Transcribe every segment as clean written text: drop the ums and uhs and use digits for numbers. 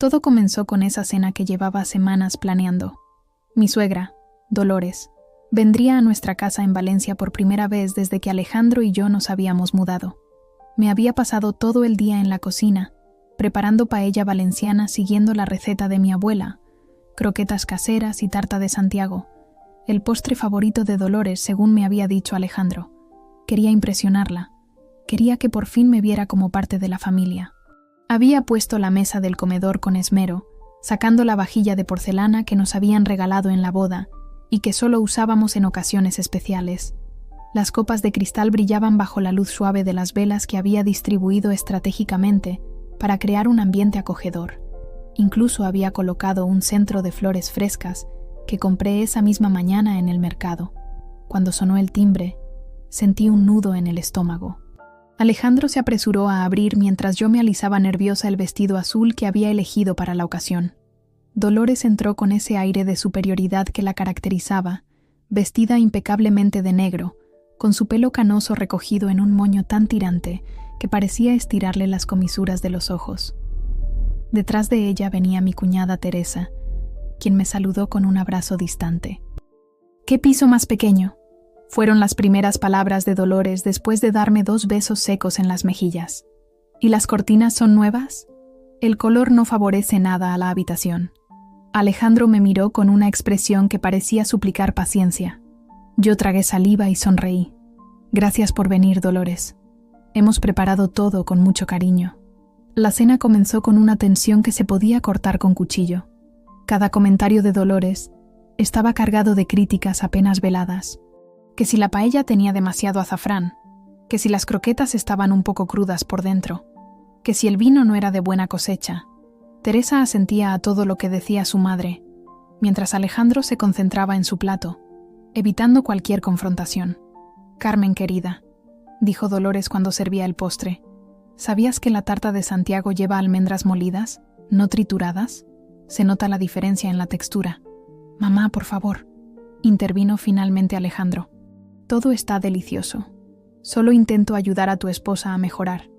Todo comenzó con esa cena que llevaba semanas planeando. Mi suegra, Dolores, vendría a nuestra casa en Valencia por primera vez desde que Alejandro y yo nos habíamos mudado. Me había pasado todo el día en la cocina, preparando paella valenciana siguiendo la receta de mi abuela, croquetas caseras y tarta de Santiago, el postre favorito de Dolores según me había dicho Alejandro. Quería impresionarla, quería que por fin me viera como parte de la familia. Había puesto la mesa del comedor con esmero, sacando la vajilla de porcelana que nos habían regalado en la boda y que solo usábamos en ocasiones especiales. Las copas de cristal brillaban bajo la luz suave de las velas que había distribuido estratégicamente para crear un ambiente acogedor. Incluso había colocado un centro de flores frescas que compré esa misma mañana en el mercado. Cuando sonó el timbre, sentí un nudo en el estómago. Alejandro se apresuró a abrir mientras yo me alisaba nerviosa el vestido azul que había elegido para la ocasión. Dolores entró con ese aire de superioridad que la caracterizaba, vestida impecablemente de negro, con su pelo canoso recogido en un moño tan tirante que parecía estirarle las comisuras de los ojos. Detrás de ella venía mi cuñada Teresa, quien me saludó con un abrazo distante. «¿Qué piso más pequeño?», fueron las primeras palabras de Dolores después de darme 2 besos secos en las mejillas. «¿Y las cortinas son nuevas?». El color no favorece nada a la habitación. Alejandro me miró con una expresión que parecía suplicar paciencia. Yo tragué saliva y sonreí. «Gracias por venir, Dolores. Hemos preparado todo con mucho cariño». La cena comenzó con una tensión que se podía cortar con cuchillo. Cada comentario de Dolores estaba cargado de críticas apenas veladas. Que si la paella tenía demasiado azafrán, que si las croquetas estaban un poco crudas por dentro, que si el vino no era de buena cosecha. Teresa asentía a todo lo que decía su madre, mientras Alejandro se concentraba en su plato, evitando cualquier confrontación. «Carmen, querida», dijo Dolores cuando servía el postre, «¿sabías que la tarta de Santiago lleva almendras molidas, no trituradas? Se nota la diferencia en la textura». «Mamá, por favor», intervino finalmente Alejandro. «Todo está delicioso. Solo intento ayudar a tu esposa a mejorar»,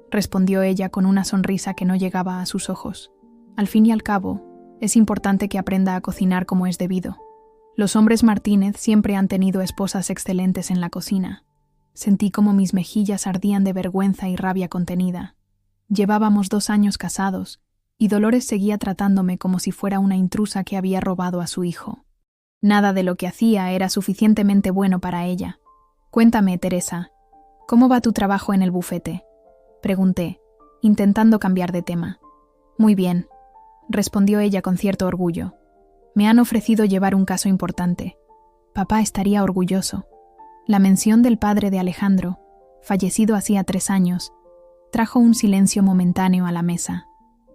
respondió ella con una sonrisa que no llegaba a sus ojos. «Al fin y al cabo, es importante que aprenda a cocinar como es debido. Los hombres Martínez siempre han tenido esposas excelentes en la cocina». Sentí como mis mejillas ardían de vergüenza y rabia contenida. Llevábamos 2 años casados, y Dolores seguía tratándome como si fuera una intrusa que había robado a su hijo. Nada de lo que hacía era suficientemente bueno para ella. «Cuéntame, Teresa, ¿cómo va tu trabajo en el bufete?», pregunté, intentando cambiar de tema. «Muy bien», respondió ella con cierto orgullo. «Me han ofrecido llevar un caso importante. Papá estaría orgulloso». La mención del padre de Alejandro, fallecido hacía 3 años, trajo un silencio momentáneo a la mesa.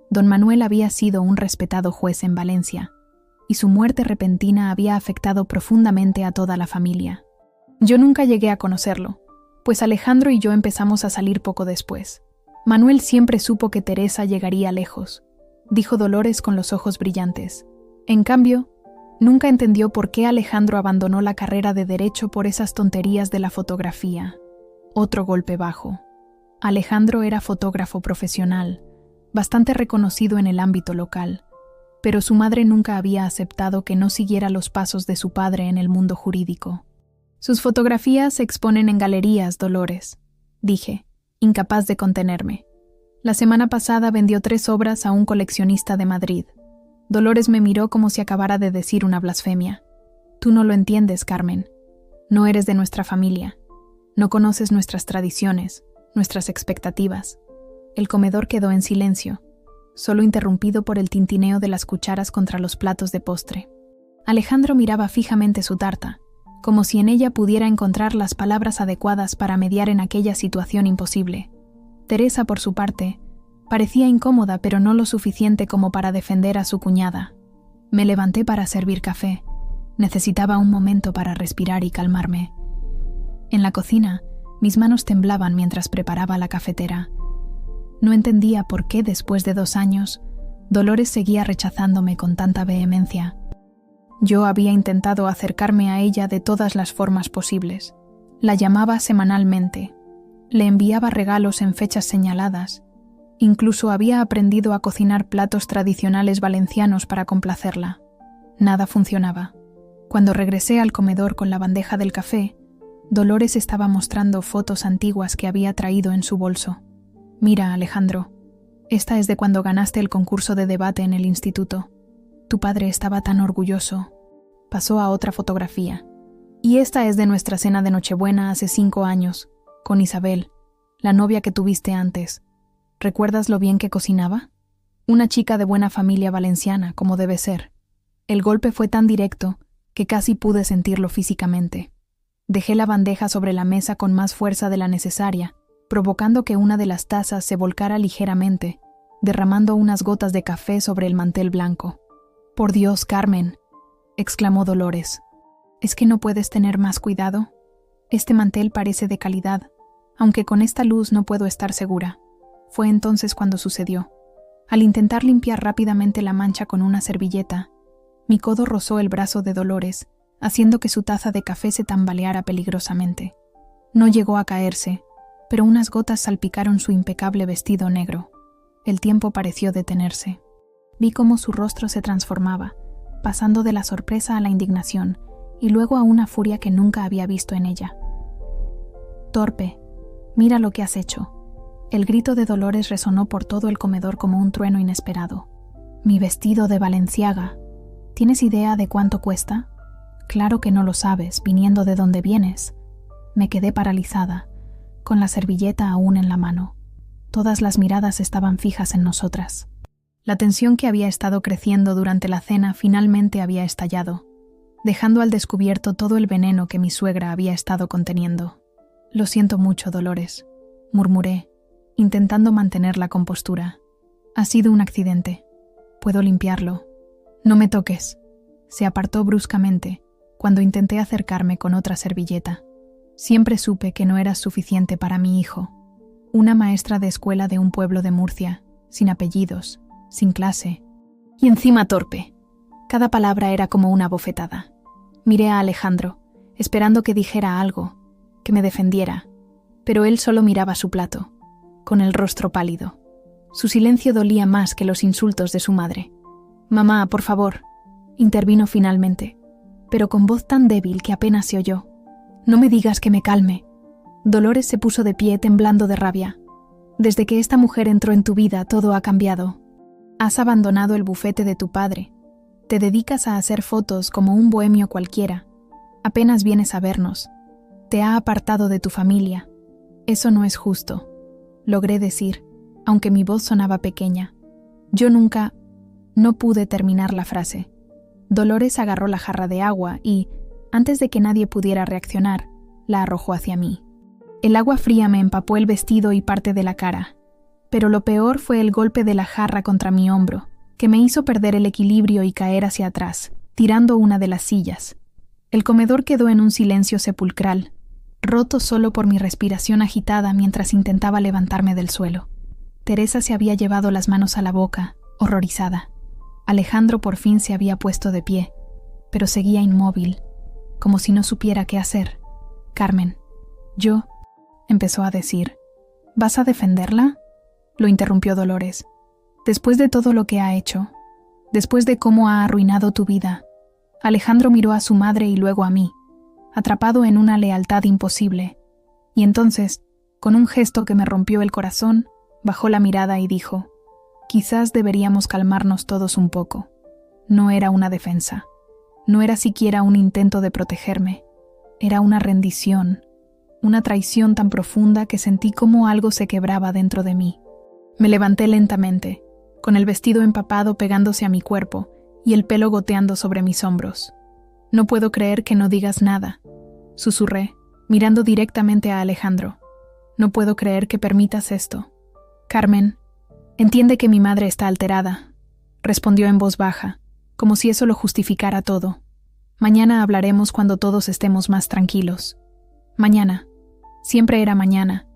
Don Manuel había sido un respetado juez en Valencia, y su muerte repentina había afectado profundamente a toda la familia. Yo nunca llegué a conocerlo, pues Alejandro y yo empezamos a salir poco después. Manuel siempre supo que Teresa llegaría lejos, dijo Dolores con los ojos brillantes. En cambio, nunca entendió por qué Alejandro abandonó la carrera de Derecho por esas tonterías de la fotografía. Otro golpe bajo. Alejandro era fotógrafo profesional, bastante reconocido en el ámbito local, pero su madre nunca había aceptado que no siguiera los pasos de su padre en el mundo jurídico. «Sus fotografías se exponen en galerías, Dolores», dije, incapaz de contenerme. «La semana pasada vendió 3 obras a un coleccionista de Madrid». Dolores me miró como si acabara de decir una blasfemia. «Tú no lo entiendes, Carmen. No eres de nuestra familia. No conoces nuestras tradiciones, nuestras expectativas». El comedor quedó en silencio, solo interrumpido por el tintineo de las cucharas contra los platos de postre. Alejandro miraba fijamente su tarta, como si en ella pudiera encontrar las palabras adecuadas para mediar en aquella situación imposible. Teresa, por su parte, parecía incómoda, pero no lo suficiente como para defender a su cuñada. Me levanté para servir café. Necesitaba un momento para respirar y calmarme. En la cocina, mis manos temblaban mientras preparaba la cafetera. No entendía por qué, después de 2 años, Dolores seguía rechazándome con tanta vehemencia. Yo había intentado acercarme a ella de todas las formas posibles. La llamaba semanalmente. Le enviaba regalos en fechas señaladas Incluso había aprendido a cocinar platos tradicionales valencianos para complacerla. Nada funcionaba. Cuando regresé al comedor con la bandeja del café, Dolores estaba mostrando fotos antiguas que había traído en su bolso. «Mira, Alejandro, esta es de cuando ganaste el concurso de debate en el instituto. Tu padre estaba tan orgulloso». Pasó a otra fotografía. «Y esta es de nuestra cena de Nochebuena hace 5 años, con Isabel, la novia que tuviste antes. ¿Recuerdas lo bien que cocinaba? Una chica de buena familia valenciana, como debe ser». El golpe fue tan directo que casi pude sentirlo físicamente. Dejé la bandeja sobre la mesa con más fuerza de la necesaria, provocando que una de las tazas se volcara ligeramente, derramando unas gotas de café sobre el mantel blanco. «Por Dios, Carmen», exclamó Dolores. «¿Es que no puedes tener más cuidado? Este mantel parece de calidad, aunque con esta luz no puedo estar segura». Fue entonces cuando sucedió. Al intentar limpiar rápidamente la mancha con una servilleta, mi codo rozó el brazo de Dolores, haciendo que su taza de café se tambaleara peligrosamente. No llegó a caerse, pero unas gotas salpicaron su impecable vestido negro. El tiempo pareció detenerse. Vi cómo su rostro se transformaba, pasando de la sorpresa a la indignación y luego a una furia que nunca había visto en ella. «Torpe, mira lo que has hecho». El grito de Dolores resonó por todo el comedor como un trueno inesperado. «Mi vestido de Balenciaga. ¿Tienes idea de cuánto cuesta? Claro que no lo sabes, viniendo de donde vienes». Me quedé paralizada, con la servilleta aún en la mano. Todas las miradas estaban fijas en nosotras. La tensión que había estado creciendo durante la cena finalmente había estallado, dejando al descubierto todo el veneno que mi suegra había estado conteniendo. «Lo siento mucho, Dolores», murmuré, intentando mantener la compostura. «Ha sido un accidente. Puedo limpiarlo». «No me toques». Se apartó bruscamente cuando intenté acercarme con otra servilleta. Siempre supe que no eras suficiente para mi hijo. Una maestra de escuela de un pueblo de Murcia, sin apellidos, sin clase. Y encima torpe. Cada palabra era como una bofetada. Miré a Alejandro, esperando que dijera algo, que me defendiera, pero él solo miraba su plato, con el rostro pálido. Su silencio dolía más que los insultos de su madre. «Mamá, por favor», intervino finalmente, pero con voz tan débil que apenas se oyó. «No me digas que me calme». Dolores se puso de pie temblando de rabia. «Desde que esta mujer entró en tu vida, todo ha cambiado. Has abandonado el bufete de tu padre. Te dedicas a hacer fotos como un bohemio cualquiera. Apenas vienes a vernos. Te ha apartado de tu familia. Eso no es justo», logré decir, aunque mi voz sonaba pequeña. No pude terminar la frase. Dolores agarró la jarra de agua y, antes de que nadie pudiera reaccionar, la arrojó hacia mí. El agua fría me empapó el vestido y parte de la cara, pero lo peor fue el golpe de la jarra contra mi hombro, que me hizo perder el equilibrio y caer hacia atrás, tirando una de las sillas. El comedor quedó en un silencio sepulcral, roto solo por mi respiración agitada mientras intentaba levantarme del suelo. Teresa se había llevado las manos a la boca, horrorizada. Alejandro por fin se había puesto de pie, pero seguía inmóvil, como si no supiera qué hacer. «Carmen, yo», empezó a decir. «¿Vas a defenderla?», lo interrumpió Dolores. «Después de todo lo que ha hecho, después de cómo ha arruinado tu vida». Alejandro miró a su madre y luego a mí, atrapado en una lealtad imposible, y entonces, con un gesto que me rompió el corazón, bajó la mirada y dijo: «Quizás deberíamos calmarnos todos un poco». No era una defensa. No era siquiera un intento de protegerme. Era una rendición, una traición tan profunda que sentí como algo se quebraba dentro de mí. Me levanté lentamente, con el vestido empapado pegándose a mi cuerpo y el pelo goteando sobre mis hombros. «No puedo creer que no digas nada», susurré, mirando directamente a Alejandro. «No puedo creer que permitas esto». «Carmen, entiende que mi madre está alterada», respondió en voz baja, como si eso lo justificara todo. «Mañana hablaremos cuando todos estemos más tranquilos». Mañana. Siempre era mañana.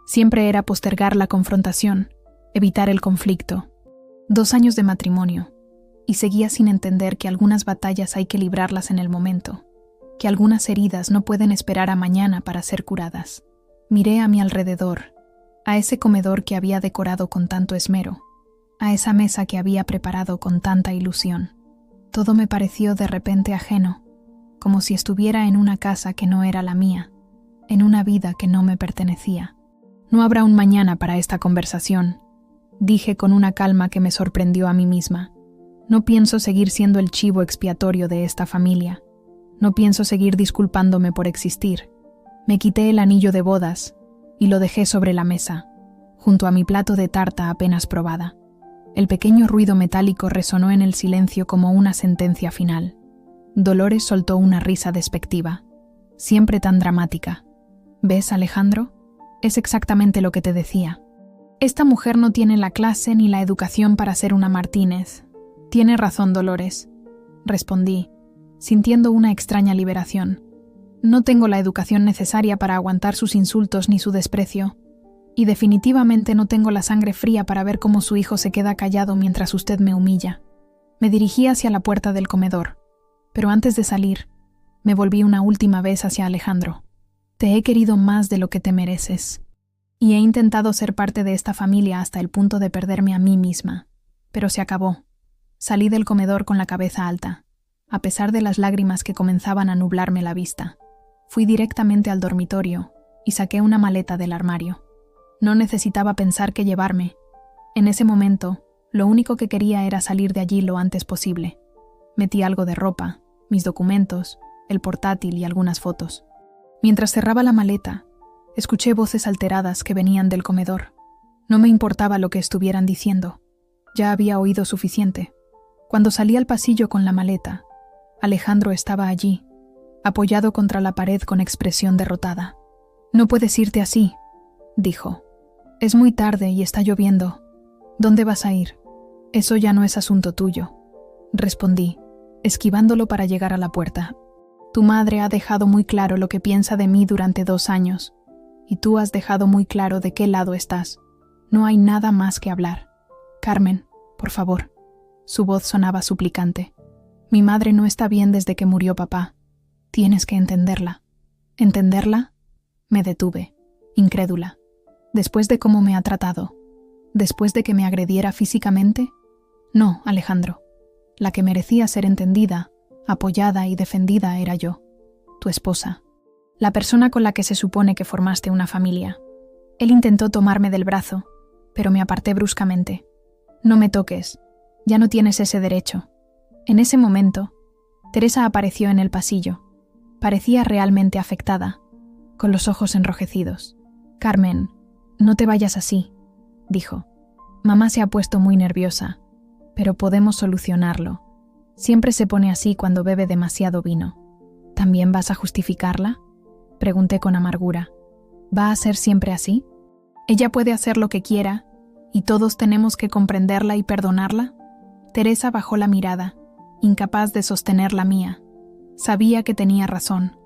Siempre era postergar la confrontación, evitar el conflicto. 2 años de matrimonio, y seguía sin entender que algunas batallas hay que librarlas en el momento, que algunas heridas no pueden esperar a mañana para ser curadas. Miré a mi alrededor. a ese comedor que había decorado con tanto esmero, a esa mesa que había preparado con tanta ilusión. Todo me pareció de repente ajeno, como si estuviera en una casa que no era la mía, en una vida que no me pertenecía. No habrá un mañana para esta conversación, dije con una calma que me sorprendió a mí misma. No pienso seguir siendo el chivo expiatorio de esta familia. No pienso seguir disculpándome por existir. Me quité el anillo de bodas y lo dejé sobre la mesa, junto a mi plato de tarta apenas probada. El pequeño ruido metálico resonó en el silencio como una sentencia final. Dolores soltó una risa despectiva, siempre tan dramática. ¿Ves, Alejandro? Es exactamente lo que te decía. Esta mujer no tiene la clase ni la educación para ser una Martínez. Tiene razón, Dolores, respondí, sintiendo una extraña liberación. No tengo la educación necesaria para aguantar sus insultos ni su desprecio, y definitivamente no tengo la sangre fría para ver cómo su hijo se queda callado mientras usted me humilla. Me dirigí hacia la puerta del comedor, pero antes de salir, me volví una última vez hacia Alejandro. Te he querido más de lo que te mereces, y he intentado ser parte de esta familia hasta el punto de perderme a mí misma, pero se acabó. Salí del comedor con la cabeza alta, a pesar de las lágrimas que comenzaban a nublarme la vista. Fui directamente al dormitorio y saqué una maleta del armario. No necesitaba pensar qué llevarme. En ese momento, lo único que quería era salir de allí lo antes posible. Metí algo de ropa, mis documentos, el portátil y algunas fotos. Mientras cerraba la maleta, escuché voces alteradas que venían del comedor. No me importaba lo que estuvieran diciendo. Ya había oído suficiente. Cuando salí al pasillo con la maleta, Alejandro estaba allí, apoyado contra la pared con expresión derrotada. «No puedes irte así», dijo. «Es muy tarde y está lloviendo. ¿Dónde vas a ir?» «Eso ya no es asunto tuyo», respondí, esquivándolo para llegar a la puerta. «Tu madre ha dejado muy claro lo que piensa de mí durante 2 años, y tú has dejado muy claro de qué lado estás. No hay nada más que hablar. Carmen, por favor». Su voz sonaba suplicante. «Mi madre no está bien desde que murió papá. Tienes que entenderla». ¿Entenderla? Me detuve, incrédula. ¿Después de cómo me ha tratado? ¿Después de que me agrediera físicamente? No, Alejandro. La que merecía ser entendida, apoyada y defendida era yo, tu esposa, la persona con la que se supone que formaste una familia. Él intentó tomarme del brazo, pero me aparté bruscamente. «No me toques. Ya no tienes ese derecho». En ese momento, Teresa apareció en el pasillo. Parecía realmente afectada, con los ojos enrojecidos. «Carmen, no te vayas así», dijo. «Mamá se ha puesto muy nerviosa, pero podemos solucionarlo. Siempre se pone así cuando bebe demasiado vino». «¿También vas a justificarla?», pregunté con amargura. «¿Va a ser siempre así? Ella puede hacer lo que quiera, y todos tenemos que comprenderla y perdonarla». Teresa bajó la mirada, incapaz de sostener la mía. Sabía que tenía razón,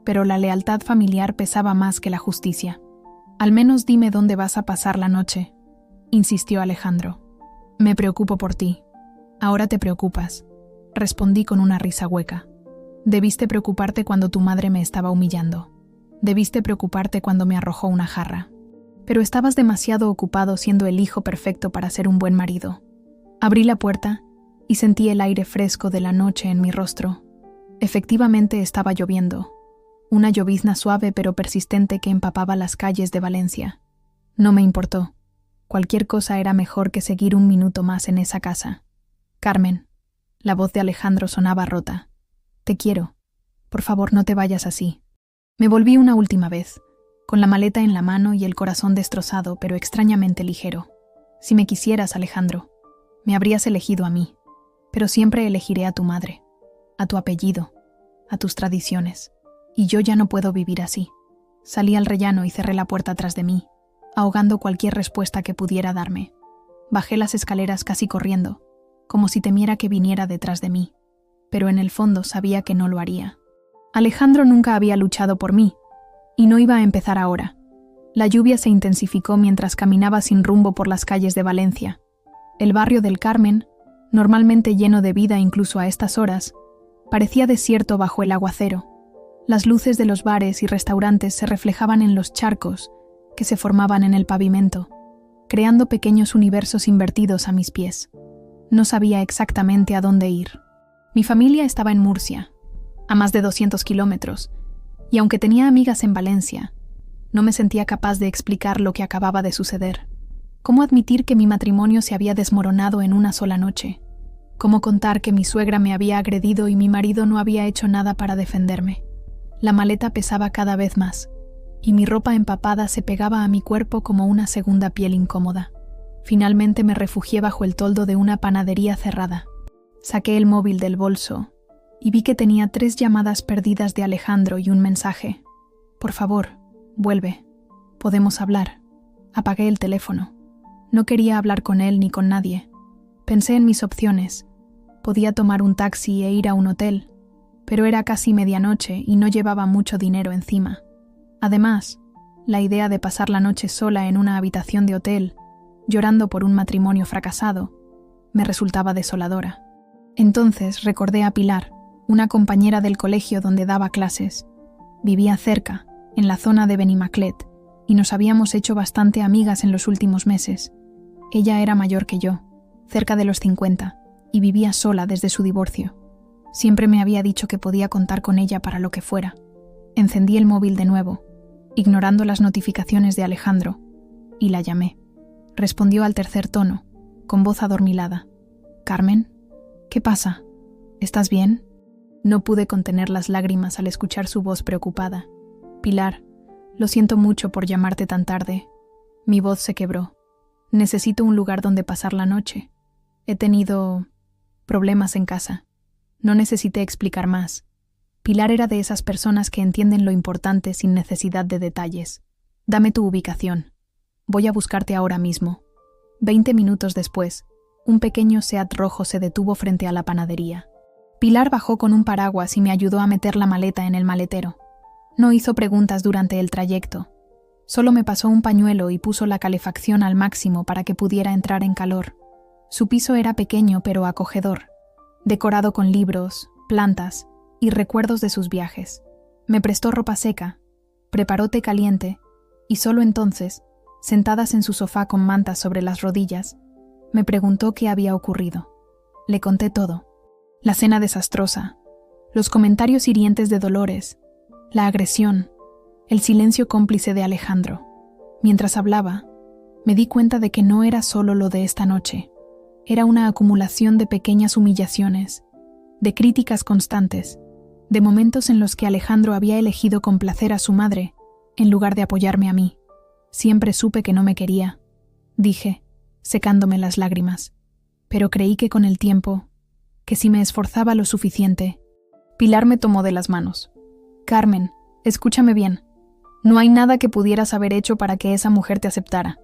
pero la lealtad familiar pesaba más que la justicia. «Al menos dime dónde vas a pasar la noche», insistió Alejandro. «Me preocupo por ti. Ahora te preocupas», respondí con una risa hueca. «Debiste preocuparte cuando tu madre me estaba humillando. Debiste preocuparte cuando me arrojó una jarra. Pero estabas demasiado ocupado siendo el hijo perfecto para ser un buen marido». Abrí la puerta y sentí el aire fresco de la noche en mi rostro. Efectivamente estaba lloviendo, una llovizna suave pero persistente que empapaba las calles de Valencia. No me importó. Cualquier cosa era mejor que seguir un minuto más en esa casa. «Carmen», la voz de Alejandro sonaba rota. «Te quiero. Por favor, no te vayas así». Me volví una última vez, con la maleta en la mano y el corazón destrozado pero extrañamente ligero. «Si me quisieras, Alejandro, me habrías elegido a mí, pero siempre elegiré a tu madre, a tu apellido, a tus tradiciones, y yo ya no puedo vivir así». Salí al rellano y cerré la puerta tras de mí, ahogando cualquier respuesta que pudiera darme. Bajé las escaleras casi corriendo, como si temiera que viniera detrás de mí, pero en el fondo sabía que no lo haría. Alejandro nunca había luchado por mí, y no iba a empezar ahora. La lluvia se intensificó mientras caminaba sin rumbo por las calles de Valencia. El barrio del Carmen, normalmente lleno de vida incluso a estas horas, parecía desierto bajo el aguacero. Las luces de los bares y restaurantes se reflejaban en los charcos que se formaban en el pavimento, creando pequeños universos invertidos a mis pies. No sabía exactamente a dónde ir. Mi familia estaba en Murcia, a más de 200 kilómetros, y aunque tenía amigas en Valencia, no me sentía capaz de explicar lo que acababa de suceder. ¿Cómo admitir que mi matrimonio se había desmoronado en una sola noche? ¿Cómo contar que mi suegra me había agredido y mi marido no había hecho nada para defenderme? La maleta pesaba cada vez más, y mi ropa empapada se pegaba a mi cuerpo como una segunda piel incómoda. Finalmente me refugié bajo el toldo de una panadería cerrada. Saqué el móvil del bolso y vi que tenía 3 llamadas perdidas de Alejandro y un mensaje. Por favor, vuelve. Podemos hablar. Apagué el teléfono. No quería hablar con él ni con nadie. Pensé en mis opciones. Podía tomar un taxi e ir a un hotel, pero era casi medianoche y no llevaba mucho dinero encima. Además, la idea de pasar la noche sola en una habitación de hotel, llorando por un matrimonio fracasado, me resultaba desoladora. Entonces recordé a Pilar, una compañera del colegio donde daba clases. Vivía cerca, en la zona de Benimaclet, y nos habíamos hecho bastante amigas en los últimos meses. Ella era mayor que yo, cerca de los 50, y vivía sola desde su divorcio. Siempre me había dicho que podía contar con ella para lo que fuera. Encendí el móvil de nuevo, ignorando las notificaciones de Alejandro, y la llamé. Respondió al tercer tono, con voz adormilada. «¿Carmen? ¿Qué pasa? ¿Estás bien?» No pude contener las lágrimas al escuchar su voz preocupada. «Pilar, lo siento mucho por llamarte tan tarde». Mi voz se quebró. «Necesito un lugar donde pasar la noche. He tenido problemas en casa». No necesité explicar más. Pilar era de esas personas que entienden lo importante sin necesidad de detalles. «Dame tu ubicación. Voy a buscarte ahora mismo». 20 minutos después, un pequeño Seat rojo se detuvo frente a la panadería. Pilar bajó con un paraguas y me ayudó a meter la maleta en el maletero. No hizo preguntas durante el trayecto. Solo me pasó un pañuelo y puso la calefacción al máximo para que pudiera entrar en calor. Su piso era pequeño pero acogedor, decorado con libros, plantas y recuerdos de sus viajes. Me prestó ropa seca, preparó té caliente y solo entonces, sentadas en su sofá con mantas sobre las rodillas, me preguntó qué había ocurrido. Le conté todo. La cena desastrosa, los comentarios hirientes de Dolores, la agresión, el silencio cómplice de Alejandro. Mientras hablaba, me di cuenta de que no era solo lo de esta noche. Era una acumulación de pequeñas humillaciones, de críticas constantes, de momentos en los que Alejandro había elegido complacer a su madre en lugar de apoyarme a mí. Siempre supe que no me quería, dije, secándome las lágrimas, pero creí que con el tiempo, que si me esforzaba lo suficiente. Pilar me tomó de las manos. «Carmen, escúchame bien. No hay nada que pudieras haber hecho para que esa mujer te aceptara.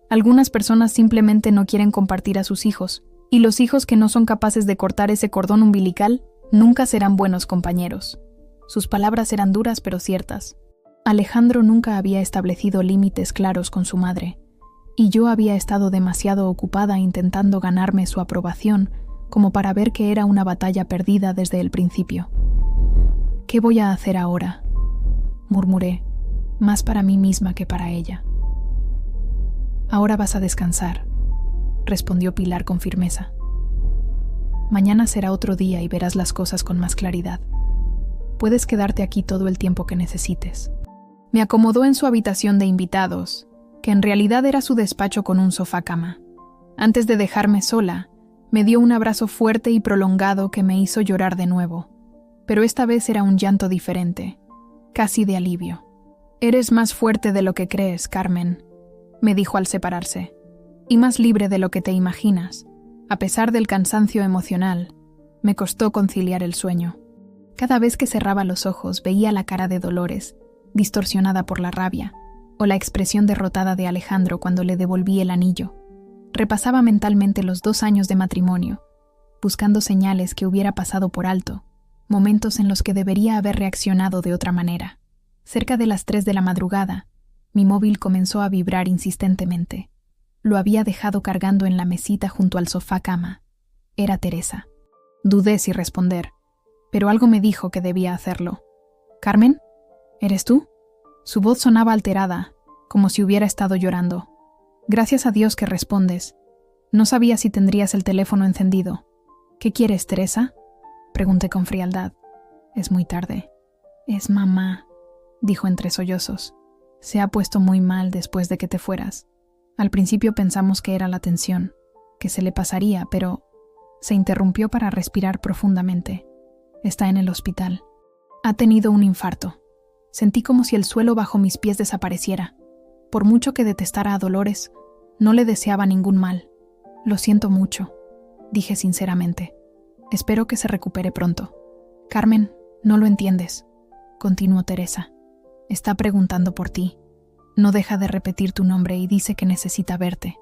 Algunas personas simplemente no quieren compartir a sus hijos, y los hijos que no son capaces de cortar ese cordón umbilical nunca serán buenos compañeros». Sus palabras eran duras pero ciertas. Alejandro nunca había establecido límites claros con su madre, y yo había estado demasiado ocupada intentando ganarme su aprobación como para ver que era una batalla perdida desde el principio. «¿Qué voy a hacer ahora?», murmuré, más para mí misma que para ella. «Ahora vas a descansar», respondió Pilar con firmeza. «Mañana será otro día y verás las cosas con más claridad. Puedes quedarte aquí todo el tiempo que necesites». Me acomodó en su habitación de invitados, que en realidad era su despacho con un sofá-cama. Antes de dejarme sola, me dio un abrazo fuerte y prolongado que me hizo llorar de nuevo. Pero esta vez era un llanto diferente, casi de alivio. «Eres más fuerte de lo que crees, Carmen», me dijo al separarse, «y más libre de lo que te imaginas». A pesar del cansancio emocional, me costó conciliar el sueño. Cada vez que cerraba los ojos veía la cara de Dolores, distorsionada por la rabia, o la expresión derrotada de Alejandro cuando le devolví el anillo. Repasaba mentalmente los 2 años de matrimonio, buscando señales que hubiera pasado por alto, momentos en los que debería haber reaccionado de otra manera. Cerca de las 3 de la madrugada, mi móvil comenzó a vibrar insistentemente. Lo había dejado cargando en la mesita junto al sofá-cama. Era Teresa. Dudé si responder, pero algo me dijo que debía hacerlo. «¿Carmen? ¿Eres tú?». Su voz sonaba alterada, como si hubiera estado llorando. Gracias a Dios que respondes. No sabía si tendrías el teléfono encendido. ¿Qué quieres, Teresa? Pregunté con frialdad. Es muy tarde. Es mamá, dijo entre sollozos. Se ha puesto muy mal después de que te fueras. Al principio pensamos que era la tensión, que se le pasaría, pero se interrumpió para respirar profundamente. Está en el hospital. Ha tenido un infarto. Sentí como si el suelo bajo mis pies desapareciera. Por mucho que detestara a Dolores, no le deseaba ningún mal. Lo siento mucho, dije sinceramente. Espero que se recupere pronto. Carmen, no lo entiendes, continuó Teresa. Está preguntando por ti. No deja de repetir tu nombre y dice que necesita verte.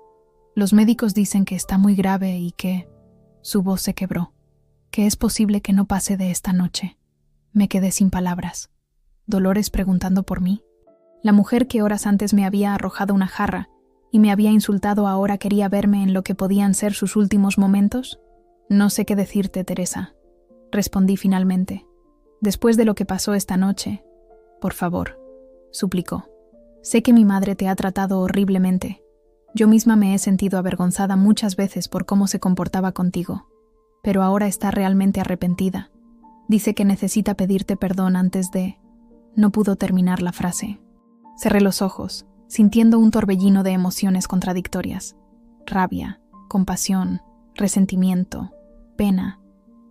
Los médicos dicen que está muy grave y que... Su voz se quebró. Que es posible que no pase de esta noche. Me quedé sin palabras. ¿Dolores preguntando por mí? La mujer que horas antes me había arrojado una jarra y me había insultado ahora quería verme en lo que podían ser sus últimos momentos. No sé qué decirte, Teresa, respondí finalmente. Después de lo que pasó esta noche, por favor, suplicó. Sé que mi madre te ha tratado horriblemente. Yo misma me he sentido avergonzada muchas veces por cómo se comportaba contigo, pero ahora está realmente arrepentida. Dice que necesita pedirte perdón antes de... No pudo terminar la frase. Cerré los ojos, sintiendo un torbellino de emociones contradictorias. Rabia, compasión, resentimiento, pena.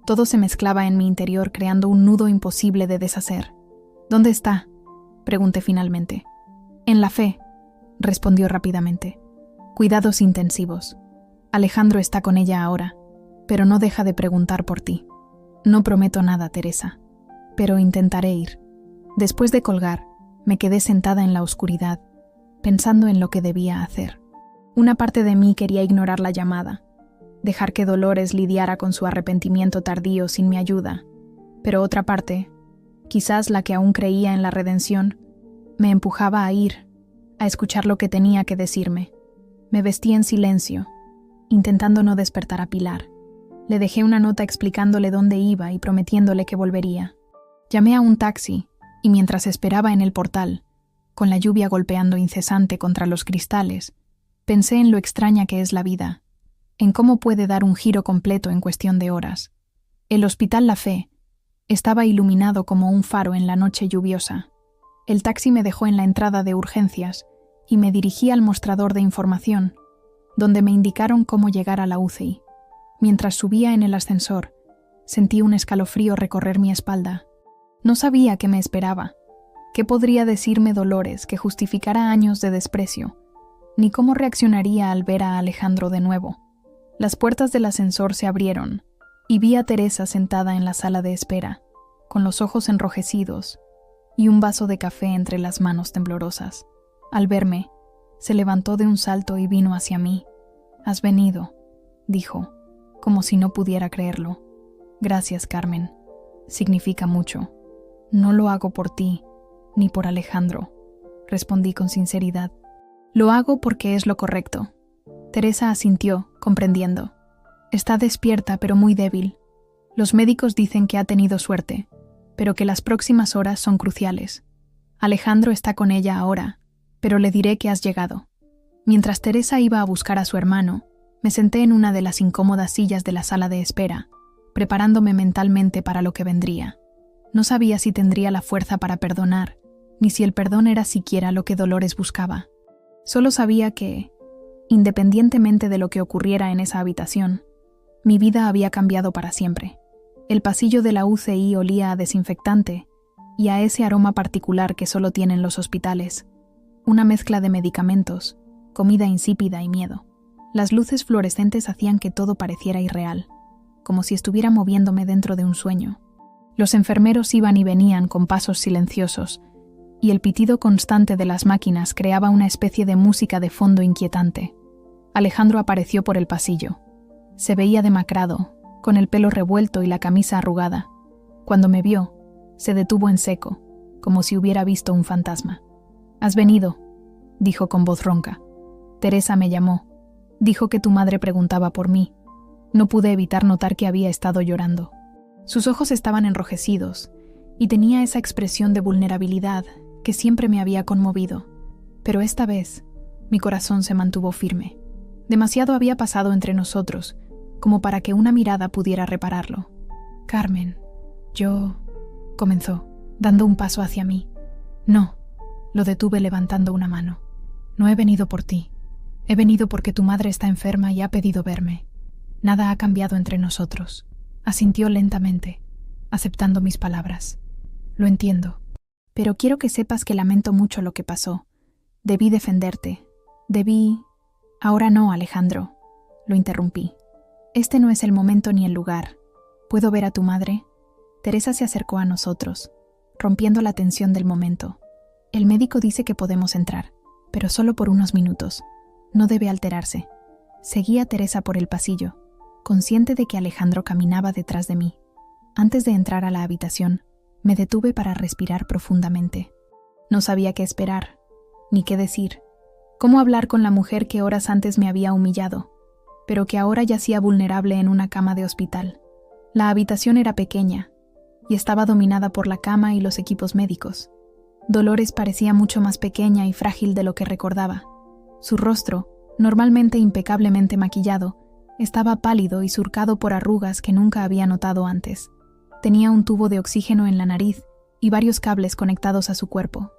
Todo se mezclaba en mi interior creando un nudo imposible de deshacer. ¿Dónde está?, pregunté finalmente. En la fe, respondió rápidamente. Cuidados intensivos. Alejandro está con ella ahora, pero no deja de preguntar por ti. No prometo nada, Teresa, pero intentaré ir. Después de colgar, me quedé sentada en la oscuridad, pensando en lo que debía hacer. Una parte de mí quería ignorar la llamada, dejar que Dolores lidiara con su arrepentimiento tardío sin mi ayuda, pero otra parte, quizás la que aún creía en la redención, me empujaba a ir, a escuchar lo que tenía que decirme. Me vestí en silencio, intentando no despertar a Pilar. Le dejé una nota explicándole dónde iba y prometiéndole que volvería. Llamé a un taxi y mientras esperaba en el portal, con la lluvia golpeando incesante contra los cristales, pensé en lo extraña que es la vida, en cómo puede dar un giro completo en cuestión de horas. El Hospital La Fe estaba iluminado como un faro en la noche lluviosa. El taxi me dejó en la entrada de urgencias y me dirigí al mostrador de información, donde me indicaron cómo llegar a la UCI. Mientras subía en el ascensor, sentí un escalofrío recorrer mi espalda. No sabía qué me esperaba, qué podría decirme Dolores que justificara años de desprecio, ni cómo reaccionaría al ver a Alejandro de nuevo. Las puertas del ascensor se abrieron y vi a Teresa sentada en la sala de espera, con los ojos enrojecidos y un vaso de café entre las manos temblorosas. Al verme, se levantó de un salto y vino hacia mí. «Has venido», dijo, como si no pudiera creerlo. «Gracias, Carmen. Significa mucho. No lo hago por ti, ni por Alejandro», respondí con sinceridad. «Lo hago porque es lo correcto». Teresa asintió, comprendiendo. «Está despierta, pero muy débil. Los médicos dicen que ha tenido suerte, pero que las próximas horas son cruciales. Alejandro está con ella ahora, pero le diré que has llegado». Mientras Teresa iba a buscar a su hermano, me senté en una de las incómodas sillas de la sala de espera, preparándome mentalmente para lo que vendría. No sabía si tendría la fuerza para perdonar, ni si el perdón era siquiera lo que Dolores buscaba. Solo sabía que, independientemente de lo que ocurriera en esa habitación, mi vida había cambiado para siempre. El pasillo de la UCI olía a desinfectante y a ese aroma particular que solo tienen los hospitales, una mezcla de medicamentos, comida insípida y miedo. Las luces fluorescentes hacían que todo pareciera irreal, como si estuviera moviéndome dentro de un sueño. Los enfermeros iban y venían con pasos silenciosos, y el pitido constante de las máquinas creaba una especie de música de fondo inquietante. Alejandro apareció por el pasillo. Se veía demacrado, con el pelo revuelto y la camisa arrugada. Cuando me vio, se detuvo en seco, como si hubiera visto un fantasma. «Has venido», dijo con voz ronca. «Teresa me llamó. Dijo que tu madre preguntaba por mí». No pude evitar notar que había estado llorando. Sus ojos estaban enrojecidos y tenía esa expresión de vulnerabilidad que siempre me había conmovido. Pero esta vez, mi corazón se mantuvo firme. Demasiado había pasado entre nosotros, como para que una mirada pudiera repararlo. «Carmen, comenzó, dando un paso hacia mí. «No», lo detuve levantando una mano. «No he venido por ti. He venido porque tu madre está enferma y ha pedido verme. Nada ha cambiado entre nosotros». Asintió lentamente, aceptando mis palabras. «Lo entiendo. Pero quiero que sepas que lamento mucho lo que pasó. Debí defenderte. Debí...» «Ahora no, Alejandro», lo interrumpí. «Este no es el momento ni el lugar. ¿Puedo ver a tu madre?» Teresa se acercó a nosotros, rompiendo la tensión del momento. «El médico dice que podemos entrar, pero solo por unos minutos. No debe alterarse». Seguí a Teresa por el pasillo, consciente de que Alejandro caminaba detrás de mí. Antes de entrar a la habitación, me detuve para respirar profundamente. No sabía qué esperar, ni qué decir. Cómo hablar con la mujer que horas antes me había humillado, pero que ahora yacía vulnerable en una cama de hospital. La habitación era pequeña, y estaba dominada por la cama y los equipos médicos. Dolores parecía mucho más pequeña y frágil de lo que recordaba. Su rostro, normalmente impecablemente maquillado, estaba pálido y surcado por arrugas que nunca había notado antes. Tenía un tubo de oxígeno en la nariz y varios cables conectados a su cuerpo.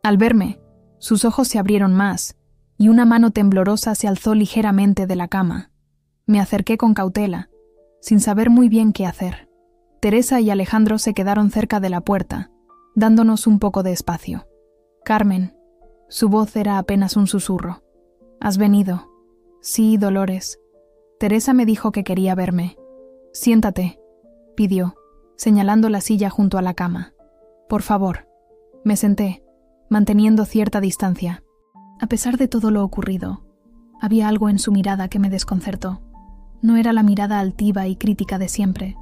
Al verme, sus ojos se abrieron más, y una mano temblorosa se alzó ligeramente de la cama. Me acerqué con cautela, sin saber muy bien qué hacer. Teresa y Alejandro se quedaron cerca de la puerta, dándonos un poco de espacio. «Carmen», su voz era apenas un susurro. «¿Has venido?» «Sí, Dolores. Teresa me dijo que quería verme». «Siéntate», pidió, señalando la silla junto a la cama. «Por favor». Me senté, manteniendo cierta distancia. A pesar de todo lo ocurrido, había algo en su mirada que me desconcertó. No era la mirada altiva y crítica de siempre,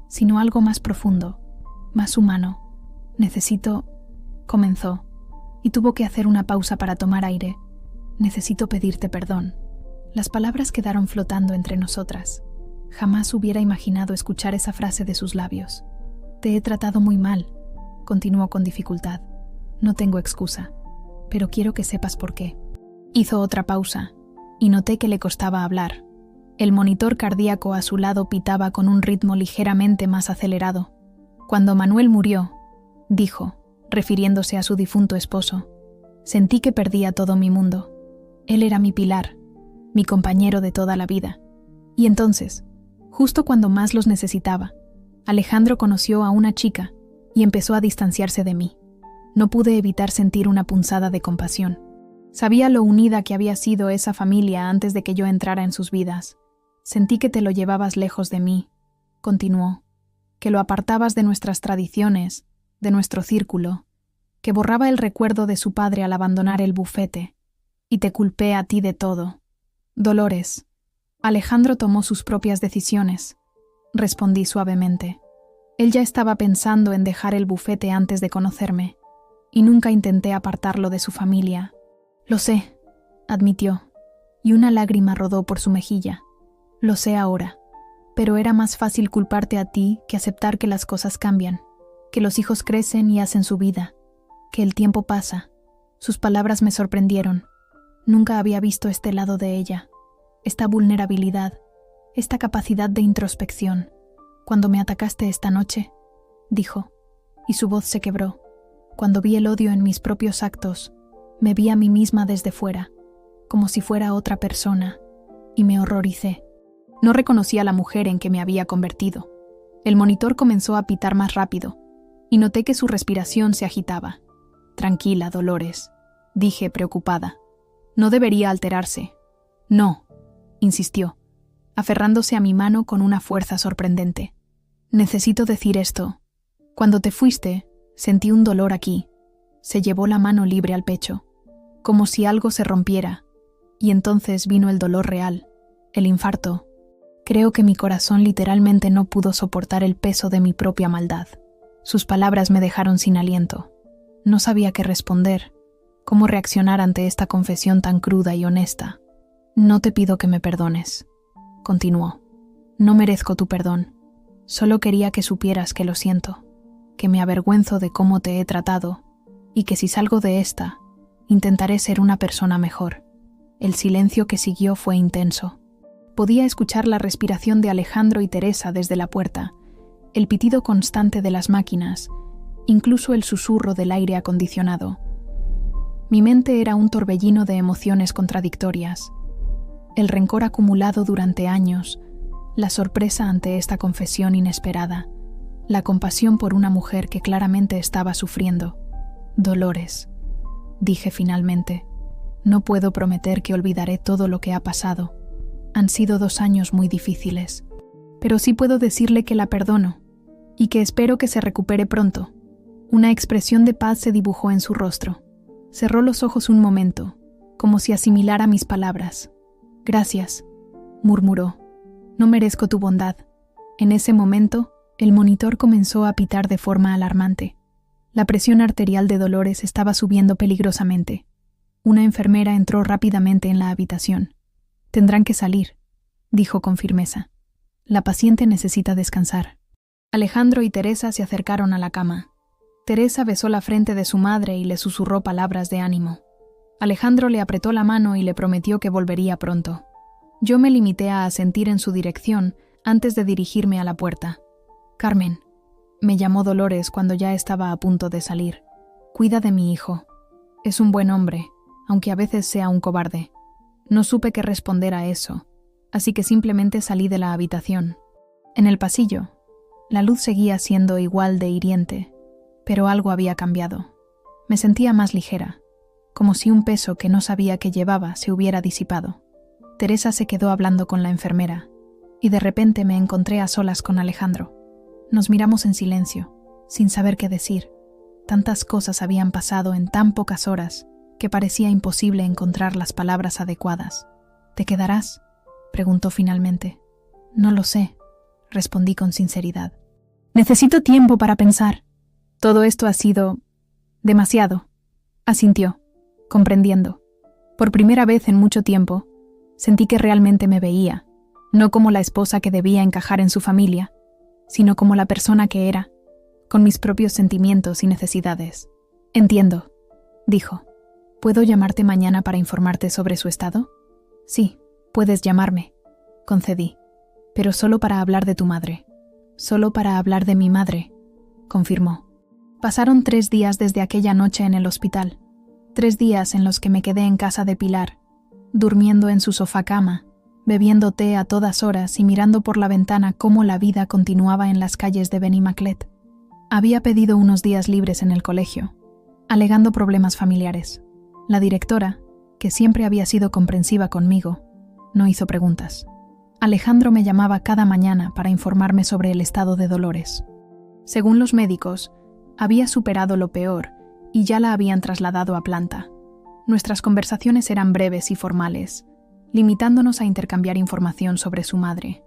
sino algo más profundo, más humano. «Necesito...», comenzó, y tuvo que hacer una pausa para tomar aire. «Necesito pedirte perdón». Las palabras quedaron flotando entre nosotras. Jamás hubiera imaginado escuchar esa frase de sus labios. «Te he tratado muy mal», continuó con dificultad. «No tengo excusa, pero quiero que sepas por qué». Hizo otra pausa, y noté que le costaba hablar. El monitor cardíaco a su lado pitaba con un ritmo ligeramente más acelerado. «Cuando Manuel murió», dijo, refiriéndose a su difunto esposo, «sentí que perdía todo mi mundo. Él era mi pilar, mi compañero de toda la vida. Y entonces, justo cuando más los necesitaba, Alejandro conoció a una chica y empezó a distanciarse de mí. No pude evitar sentir una punzada de compasión. Sabía lo unida que había sido esa familia antes de que yo entrara en sus vidas. Sentí que te lo llevabas lejos de mí», continuó, «que lo apartabas de nuestras tradiciones, de nuestro círculo, que borraba el recuerdo de su padre al abandonar el bufete, y te culpé a ti de todo». «Dolores, Alejandro tomó sus propias decisiones», respondí suavemente. «Él ya estaba pensando en dejar el bufete antes de conocerme, y nunca intenté apartarlo de su familia». «Lo sé», admitió, y una lágrima rodó por su mejilla. «Lo sé ahora, pero era más fácil culparte a ti que aceptar que las cosas cambian, que los hijos crecen y hacen su vida, que el tiempo pasa». Sus palabras me sorprendieron. Nunca había visto este lado de ella, esta vulnerabilidad, esta capacidad de introspección. «Cuando me atacaste esta noche», dijo, y su voz se quebró. «Cuando vi el odio en mis propios actos, me vi a mí misma desde fuera, como si fuera otra persona, y me horroricé. No reconocí a la mujer en que me había convertido. El monitor comenzó a pitar más rápido, y noté que su respiración se agitaba. «Tranquila, Dolores», dije preocupada. «No debería alterarse». «No», insistió, aferrándose a mi mano con una fuerza sorprendente. «Necesito decir esto. Cuando te fuiste, sentí un dolor aquí». Se llevó la mano libre al pecho, como si algo se rompiera, y entonces vino el dolor real, el infarto. Creo que mi corazón literalmente no pudo soportar el peso de mi propia maldad. Sus palabras me dejaron sin aliento. No sabía qué responder, cómo reaccionar ante esta confesión tan cruda y honesta. «No te pido que me perdones», continuó. «No merezco tu perdón. Solo quería que supieras que lo siento, que me avergüenzo de cómo te he tratado, y que si salgo de esta, Intentaré ser una persona mejor. El silencio que siguió fue intenso. Podía escuchar la respiración de Alejandro y Teresa desde la puerta, el pitido constante de las máquinas, incluso el susurro del aire acondicionado. Mi mente era un torbellino de emociones contradictorias. El rencor acumulado durante años, la sorpresa ante esta confesión inesperada, la compasión por una mujer que claramente estaba sufriendo. Dolores, dije finalmente. No puedo prometer que olvidaré todo lo que ha pasado. Han sido 2 años muy difíciles, pero sí puedo decirle que la perdono y que espero que se recupere pronto. Una expresión de paz se dibujó en su rostro. Cerró los ojos un momento, como si asimilara mis palabras. Gracias, murmuró. No merezco tu bondad. En ese momento, el monitor comenzó a pitar de forma alarmante. La presión arterial de Dolores estaba subiendo peligrosamente. Una enfermera entró rápidamente en la habitación. Tendrán que salir, dijo con firmeza. La paciente necesita descansar. Alejandro y Teresa se acercaron a la cama. Teresa besó la frente de su madre y le susurró palabras de ánimo. Alejandro le apretó la mano y le prometió que volvería pronto. Yo me limité a asentir en su dirección antes de dirigirme a la puerta. Carmen, me llamó Dolores cuando ya estaba a punto de salir. Cuida de mi hijo. Es un buen hombre, aunque a veces sea un cobarde. No supe qué responder a eso, así que simplemente salí de la habitación. En el pasillo, la luz seguía siendo igual de hiriente, pero algo había cambiado. Me sentía más ligera, como si un peso que no sabía que llevaba se hubiera disipado. Teresa se quedó hablando con la enfermera, y de repente me encontré a solas con Alejandro. Nos miramos en silencio, sin saber qué decir. Tantas cosas habían pasado en tan pocas horas que parecía imposible encontrar las palabras adecuadas. ¿Te quedarás?, preguntó finalmente. No lo sé, respondí con sinceridad. Necesito tiempo para pensar. Todo esto ha sido demasiado, asintió, comprendiendo. Por primera vez en mucho tiempo, sentí que realmente me veía, no como la esposa que debía encajar en su familia, sino como la persona que era, con mis propios sentimientos y necesidades. Entiendo, dijo. ¿Puedo llamarte mañana para informarte sobre su estado? Sí, puedes llamarme, concedí, pero solo para hablar de tu madre. Solo para hablar de mi madre, confirmó. Pasaron 3 días desde aquella noche en el hospital, 3 días en los que me quedé en casa de Pilar, durmiendo en su sofá-cama, bebiendo té a todas horas y mirando por la ventana cómo la vida continuaba en las calles de Benimaclet. Había pedido unos días libres en el colegio, alegando problemas familiares. La directora, que siempre había sido comprensiva conmigo, no hizo preguntas. Alejandro me llamaba cada mañana para informarme sobre el estado de Dolores. Según los médicos, había superado lo peor y ya la habían trasladado a planta. Nuestras conversaciones eran breves y formales, limitándonos a intercambiar información sobre su madre.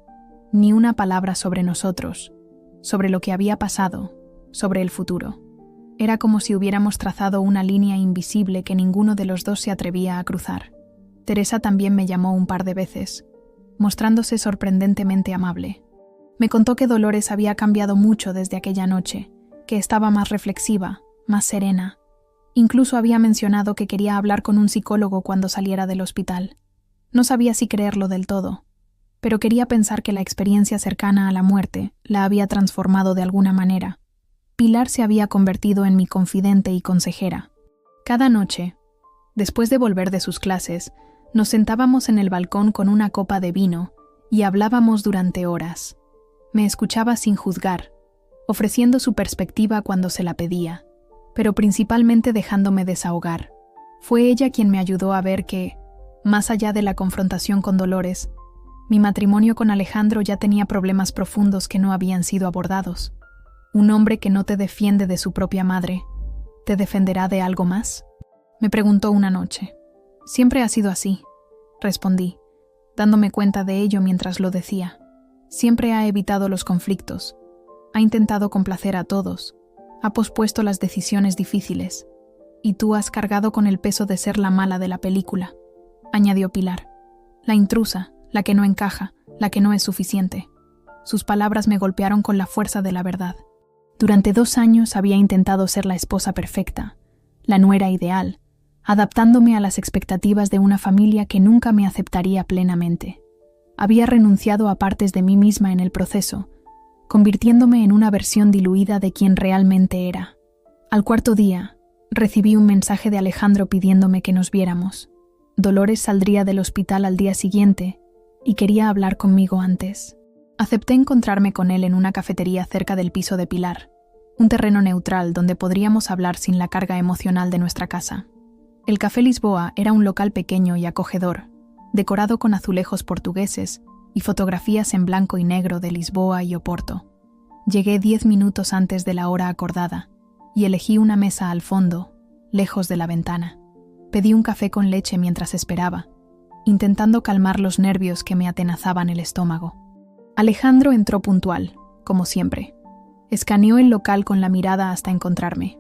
Ni una palabra sobre nosotros, sobre lo que había pasado, sobre el futuro. Era como si hubiéramos trazado una línea invisible que ninguno de los dos se atrevía a cruzar. Teresa también me llamó un par de veces, mostrándose sorprendentemente amable. Me contó que Dolores había cambiado mucho desde aquella noche, que estaba más reflexiva, más serena. Incluso había mencionado que quería hablar con un psicólogo cuando saliera del hospital. No sabía si creerlo del todo, pero quería pensar que la experiencia cercana a la muerte la había transformado de alguna manera. Pilar se había convertido en mi confidente y consejera. Cada noche, después de volver de sus clases, nos sentábamos en el balcón con una copa de vino y hablábamos durante horas. Me escuchaba sin juzgar, ofreciendo su perspectiva cuando se la pedía, pero principalmente dejándome desahogar. Fue ella quien me ayudó a ver que, más allá de la confrontación con Dolores, mi matrimonio con Alejandro ya tenía problemas profundos que no habían sido abordados. Un hombre que no te defiende de su propia madre, ¿te defenderá de algo más?, me preguntó una noche. Siempre ha sido así, respondí, dándome cuenta de ello mientras lo decía. Siempre ha evitado los conflictos, ha intentado complacer a todos, ha pospuesto las decisiones difíciles, y tú has cargado con el peso de ser la mala de la película, añadió Pilar. La intrusa, la que no encaja, la que no es suficiente. Sus palabras me golpearon con la fuerza de la verdad. Durante 2 años había intentado ser la esposa perfecta, la nuera ideal, adaptándome a las expectativas de una familia que nunca me aceptaría plenamente. Había renunciado a partes de mí misma en el proceso, convirtiéndome en una versión diluida de quien realmente era. Al cuarto día, recibí un mensaje de Alejandro pidiéndome que nos viéramos. Dolores saldría del hospital al día siguiente y quería hablar conmigo antes. Acepté encontrarme con él en una cafetería cerca del piso de Pilar, un terreno neutral donde podríamos hablar sin la carga emocional de nuestra casa. El Café Lisboa era un local pequeño y acogedor, decorado con azulejos portugueses y fotografías en blanco y negro de Lisboa y Oporto. Llegué 10 minutos antes de la hora acordada y elegí una mesa al fondo, lejos de la ventana. Pedí un café con leche mientras esperaba, intentando calmar los nervios que me atenazaban el estómago. Alejandro entró puntual, como siempre. Escaneó el local con la mirada hasta encontrarme.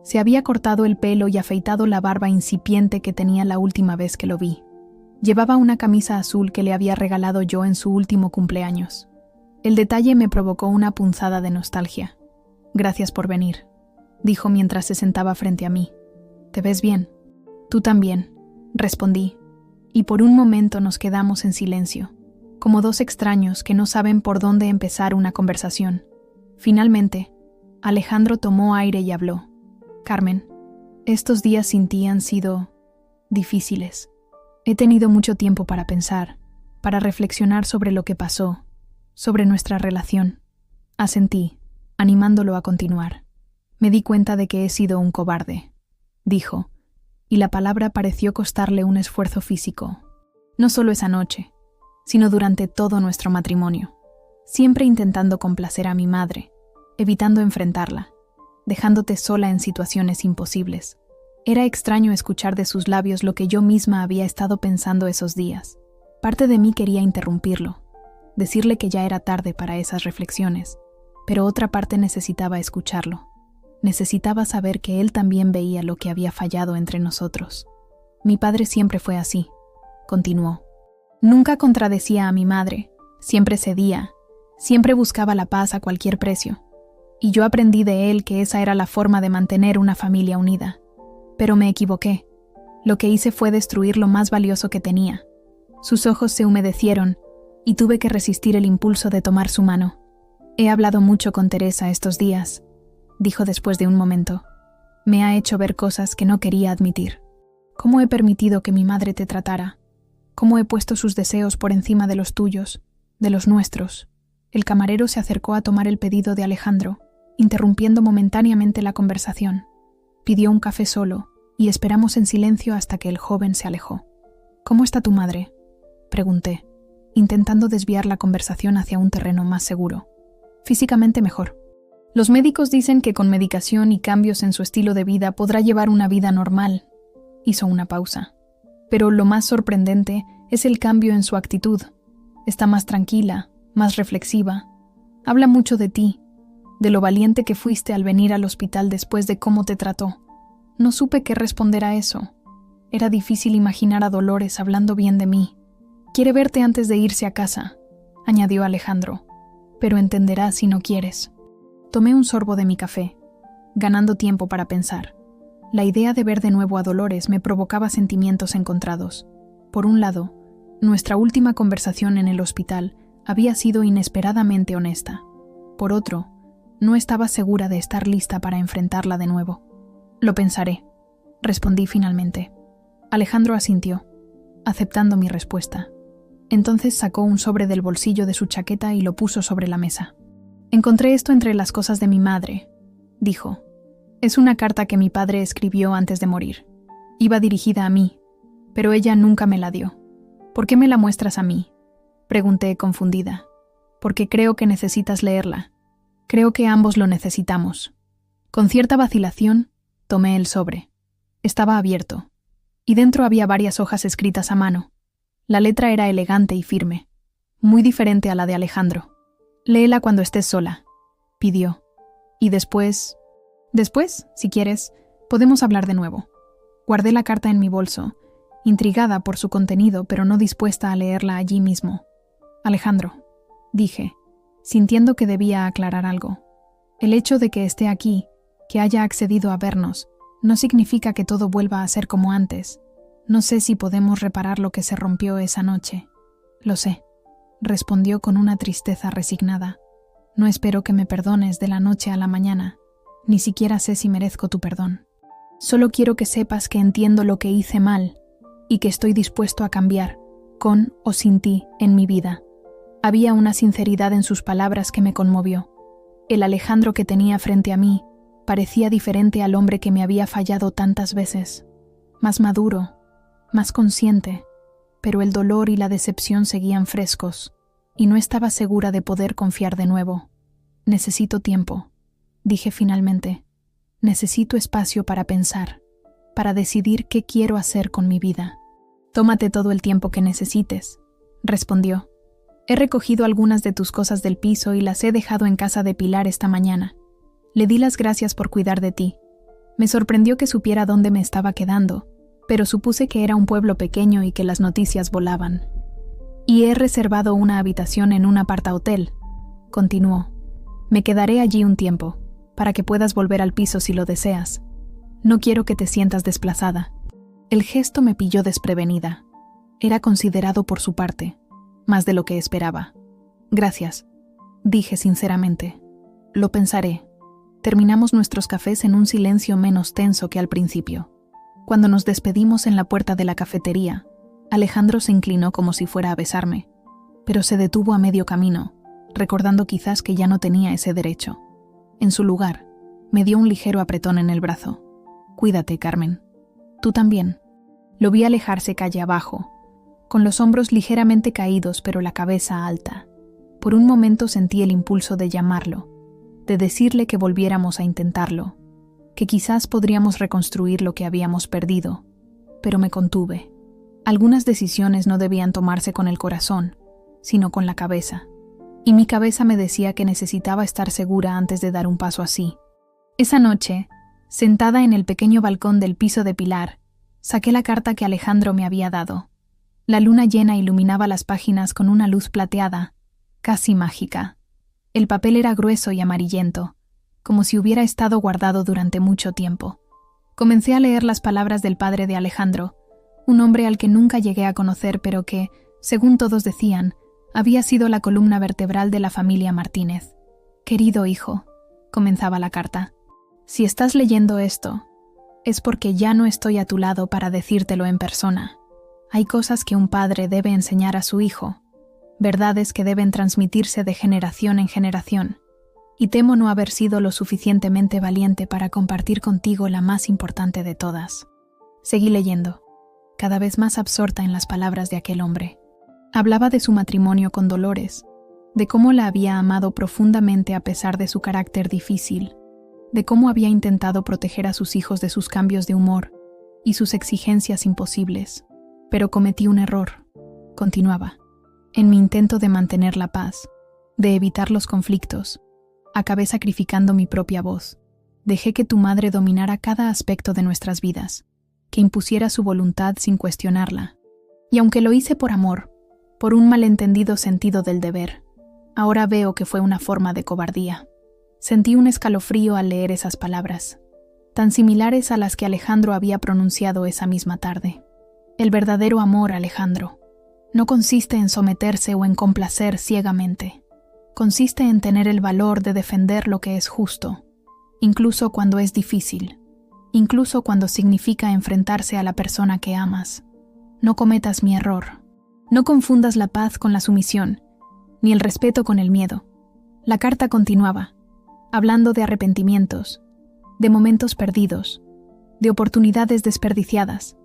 Se había cortado el pelo y afeitado la barba incipiente que tenía la última vez que lo vi. Llevaba una camisa azul que le había regalado yo en su último cumpleaños. El detalle me provocó una punzada de nostalgia. «Gracias por venir», dijo mientras se sentaba frente a mí. «¿Te ves bien?» «Tú también», respondí, y por un momento nos quedamos en silencio, como dos extraños que no saben por dónde empezar una conversación. Finalmente, Alejandro tomó aire y habló. «Carmen, estos días sin ti han sido difíciles. He tenido mucho tiempo para pensar, para reflexionar sobre lo que pasó, sobre nuestra relación». Asentí, animándolo a continuar. «Me di cuenta de que he sido un cobarde», dijo, y la palabra pareció costarle un esfuerzo físico. No solo esa noche, sino durante todo nuestro matrimonio, siempre intentando complacer a mi madre, evitando enfrentarla, dejándote sola en situaciones imposibles. Era extraño escuchar de sus labios lo que yo misma había estado pensando esos días. Parte de mí quería interrumpirlo, decirle que ya era tarde para esas reflexiones, pero otra parte necesitaba escucharlo. Necesitaba saber que él también veía lo que había fallado entre nosotros. «Mi padre siempre fue así», continuó. «Nunca contradecía a mi madre, siempre cedía, siempre buscaba la paz a cualquier precio. Y yo aprendí de él que esa era la forma de mantener una familia unida. Pero me equivoqué. Lo que hice fue destruir lo más valioso que tenía». Sus ojos se humedecieron y tuve que resistir el impulso de tomar su mano. «He hablado mucho con Teresa estos días», dijo después de un momento. «Me ha hecho ver cosas que no quería admitir. ¿Cómo he permitido que mi madre te tratara? ¿Cómo he puesto sus deseos por encima de los tuyos, de los nuestros?» El camarero se acercó a tomar el pedido de Alejandro, interrumpiendo momentáneamente la conversación. Pidió un café solo y esperamos en silencio hasta que el joven se alejó. «¿Cómo está tu madre?», pregunté, intentando desviar la conversación hacia un terreno más seguro. «Físicamente mejor. Los médicos dicen que con medicación y cambios en su estilo de vida podrá llevar una vida normal». Hizo una pausa. «Pero lo más sorprendente es el cambio en su actitud. Está más tranquila, más reflexiva. Habla mucho de ti, de lo valiente que fuiste al venir al hospital después de cómo te trató. No supe qué responder a eso. Era difícil imaginar a Dolores hablando bien de mí. Quiere verte antes de irse a casa», añadió Alejandro. «Pero entenderás si no quieres». Tomé un sorbo de mi café, ganando tiempo para pensar. La idea de ver de nuevo a Dolores me provocaba sentimientos encontrados. Por un lado, nuestra última conversación en el hospital había sido inesperadamente honesta. Por otro, no estaba segura de estar lista para enfrentarla de nuevo. «Lo pensaré», respondí finalmente. Alejandro asintió, aceptando mi respuesta. Entonces sacó un sobre del bolsillo de su chaqueta y lo puso sobre la mesa. «Encontré esto entre las cosas de mi madre», dijo. «Es una carta que mi padre escribió antes de morir. Iba dirigida a mí, pero ella nunca me la dio». «¿Por qué me la muestras a mí?», pregunté confundida. «Porque creo que necesitas leerla. Creo que ambos lo necesitamos». Con cierta vacilación, tomé el sobre. Estaba abierto, y dentro había varias hojas escritas a mano. La letra era elegante y firme, muy diferente a la de Alejandro. «Léela cuando estés sola», pidió. «Y después, si quieres, podemos hablar de nuevo». Guardé la carta en mi bolso, intrigada por su contenido, pero no dispuesta a leerla allí mismo. «Alejandro», dije, sintiendo que debía aclarar algo. «El hecho de que esté aquí, que haya accedido a vernos, No significa que todo vuelva a ser como antes. No sé si podemos reparar lo que se rompió esa noche. Lo sé, respondió con una tristeza resignada. No espero que me perdones de la noche a la mañana. Ni siquiera sé si merezco tu perdón. Solo quiero que sepas que entiendo lo que hice mal y que estoy dispuesto a cambiar, con o sin ti, en mi vida. Había una sinceridad en sus palabras que me conmovió. El Alejandro que tenía frente a mí parecía diferente al hombre que me había fallado tantas veces. Más maduro, más consciente, pero el dolor y la decepción seguían frescos, y no estaba segura de poder confiar de nuevo. Necesito tiempo, dije finalmente. Necesito espacio para pensar, para decidir qué quiero hacer con mi vida. Tómate todo el tiempo que necesites, respondió. He recogido algunas de tus cosas del piso y las he dejado en casa de Pilar esta mañana. Le di las gracias por cuidar de ti. Me sorprendió que supiera dónde me estaba quedando, pero supuse que era un pueblo pequeño y que las noticias volaban. Y he reservado una habitación en un apartahotel, continuó. Me quedaré allí un tiempo, para que puedas volver al piso si lo deseas. No quiero que te sientas desplazada. El gesto me pilló desprevenida. Era considerado por su parte, más de lo que esperaba. Gracias, dije sinceramente. Lo pensaré. Terminamos nuestros cafés en un silencio menos tenso que al principio. Cuando nos despedimos en la puerta de la cafetería, Alejandro se inclinó como si fuera a besarme, pero se detuvo a medio camino, recordando quizás que ya no tenía ese derecho. En su lugar, me dio un ligero apretón en el brazo. Cuídate, Carmen. Tú también. Lo vi alejarse calle abajo, con los hombros ligeramente caídos pero la cabeza alta. Por un momento sentí el impulso de llamarlo, de decirle que volviéramos a intentarlo, que quizás podríamos reconstruir lo que habíamos perdido, pero me contuve. Algunas decisiones no debían tomarse con el corazón, sino con la cabeza, y mi cabeza me decía que necesitaba estar segura antes de dar un paso así. Esa noche, sentada en el pequeño balcón del piso de Pilar, saqué la carta que Alejandro me había dado. La luna llena iluminaba las páginas con una luz plateada, casi mágica. El papel era grueso y amarillento, como si hubiera estado guardado durante mucho tiempo. Comencé a leer las palabras del padre de Alejandro, un hombre al que nunca llegué a conocer pero que, según todos decían, había sido la columna vertebral de la familia Martínez. Querido hijo, comenzaba la carta, si estás leyendo esto, es porque ya no estoy a tu lado para decírtelo en persona. Hay cosas que un padre debe enseñar a su hijo, verdades que deben transmitirse de generación en generación, y temo no haber sido lo suficientemente valiente para compartir contigo la más importante de todas. Seguí leyendo, cada vez más absorta en las palabras de aquel hombre. Hablaba de su matrimonio con Dolores, de cómo la había amado profundamente a pesar de su carácter difícil, de cómo había intentado proteger a sus hijos de sus cambios de humor y sus exigencias imposibles. Pero cometí un error, continuaba. En mi intento de mantener la paz, de evitar los conflictos, acabé sacrificando mi propia voz. Dejé que tu madre dominara cada aspecto de nuestras vidas, que impusiera su voluntad sin cuestionarla. Y aunque lo hice por amor, por un malentendido sentido del deber, ahora veo que fue una forma de cobardía. Sentí un escalofrío al leer esas palabras, tan similares a las que Alejandro había pronunciado esa misma tarde. El verdadero amor, Alejandro, no consiste en someterse o en complacer ciegamente. Consiste en tener el valor de defender lo que es justo, incluso cuando es difícil, incluso cuando significa enfrentarse a la persona que amas. No cometas mi error. No confundas la paz con la sumisión, ni el respeto con el miedo. La carta continuaba, hablando de arrepentimientos, de momentos perdidos, de oportunidades desperdiciadas.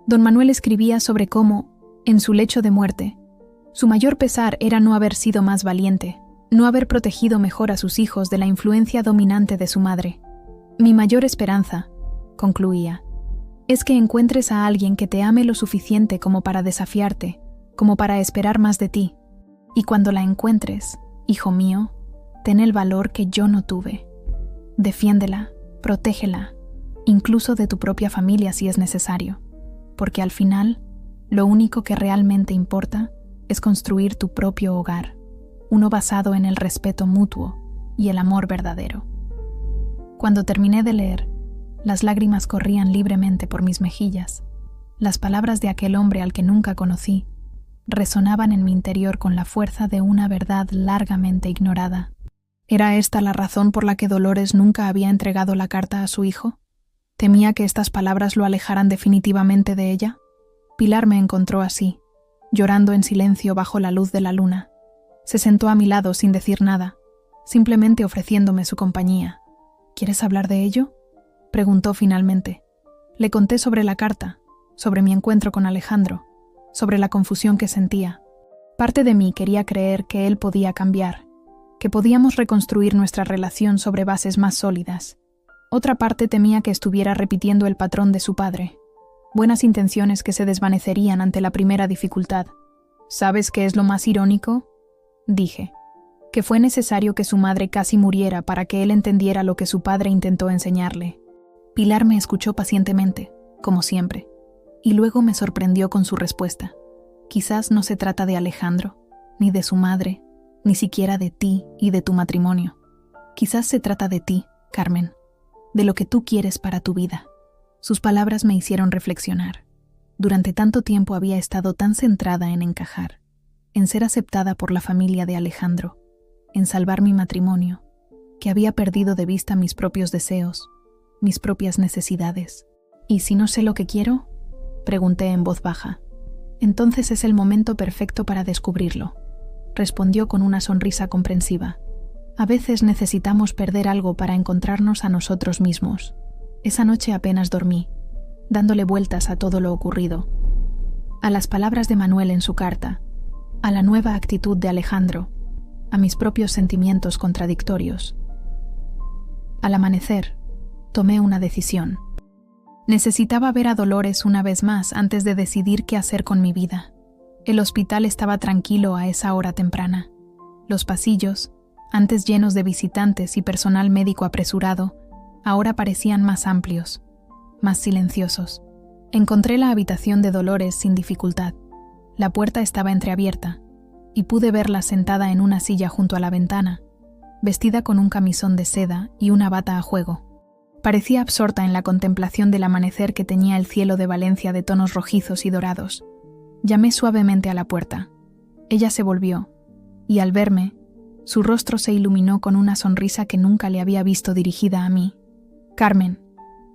Don Manuel escribía sobre cómo, en su lecho de muerte, su mayor pesar era no haber sido más valiente, no haber protegido mejor a sus hijos de la influencia dominante de su madre. Mi mayor esperanza, concluía, es que encuentres a alguien que te ame lo suficiente como para desafiarte, como para esperar más de ti. Y cuando la encuentres, hijo mío, ten el valor que yo no tuve. Defiéndela, protégela, incluso de tu propia familia si es necesario, porque al final, lo único que realmente importa es construir tu propio hogar, uno basado en el respeto mutuo y el amor verdadero. Cuando terminé de leer, Las lágrimas corrían libremente por mis mejillas. Las palabras de aquel hombre al que nunca conocí resonaban en mi interior con la fuerza de una verdad largamente ignorada. ¿Era esta la razón por la que Dolores nunca había entregado la carta a su hijo? ¿Temía que estas palabras lo alejaran definitivamente de ella? Pilar me encontró así, llorando en silencio bajo la luz de la luna. Se sentó a mi lado sin decir nada, simplemente ofreciéndome su compañía. ¿Quieres hablar de ello?, preguntó finalmente. Le conté sobre la carta, sobre mi encuentro con Alejandro, sobre la confusión que sentía. Parte de mí quería creer que él podía cambiar, que podíamos reconstruir nuestra relación sobre bases más sólidas. Otra parte temía que estuviera repitiendo el patrón de su padre. Buenas intenciones que se desvanecerían ante la primera dificultad. ¿Sabes qué es lo más irónico?, dije. Que fue necesario que su madre casi muriera para que él entendiera lo que su padre intentó enseñarle. Pilar me escuchó pacientemente, como siempre, y luego me sorprendió con su respuesta. Quizás no se trata de Alejandro, ni de su madre, ni siquiera de ti y de tu matrimonio. Quizás se trata de ti, Carmen, de lo que tú quieres para tu vida. Sus palabras me hicieron reflexionar. Durante tanto tiempo había estado tan centrada en encajar, en ser aceptada por la familia de Alejandro, en salvar mi matrimonio, que había perdido de vista mis propios deseos, mis propias necesidades. ¿Y si no sé lo que quiero?, pregunté en voz baja. Entonces es el momento perfecto para descubrirlo, respondió con una sonrisa comprensiva. A veces necesitamos perder algo para encontrarnos a nosotros mismos. Esa noche apenas dormí, dándole vueltas a todo lo ocurrido. A las palabras de Manuel en su carta, a la nueva actitud de Alejandro, a mis propios sentimientos contradictorios. Al amanecer, tomé una decisión. Necesitaba ver a Dolores una vez más antes de decidir qué hacer con mi vida. El hospital estaba tranquilo a esa hora temprana. Los pasillos, antes llenos de visitantes y personal médico apresurado, ahora parecían más amplios, más silenciosos. Encontré la habitación de Dolores sin dificultad. La puerta estaba entreabierta, y pude verla sentada en una silla junto a la ventana, vestida con un camisón de seda y una bata a juego. Parecía absorta en la contemplación del amanecer que teñía el cielo de Valencia de tonos rojizos y dorados. Llamé suavemente a la puerta. Ella se volvió, y al verme, su rostro se iluminó con una sonrisa que nunca le había visto dirigida a mí. «Carmen»,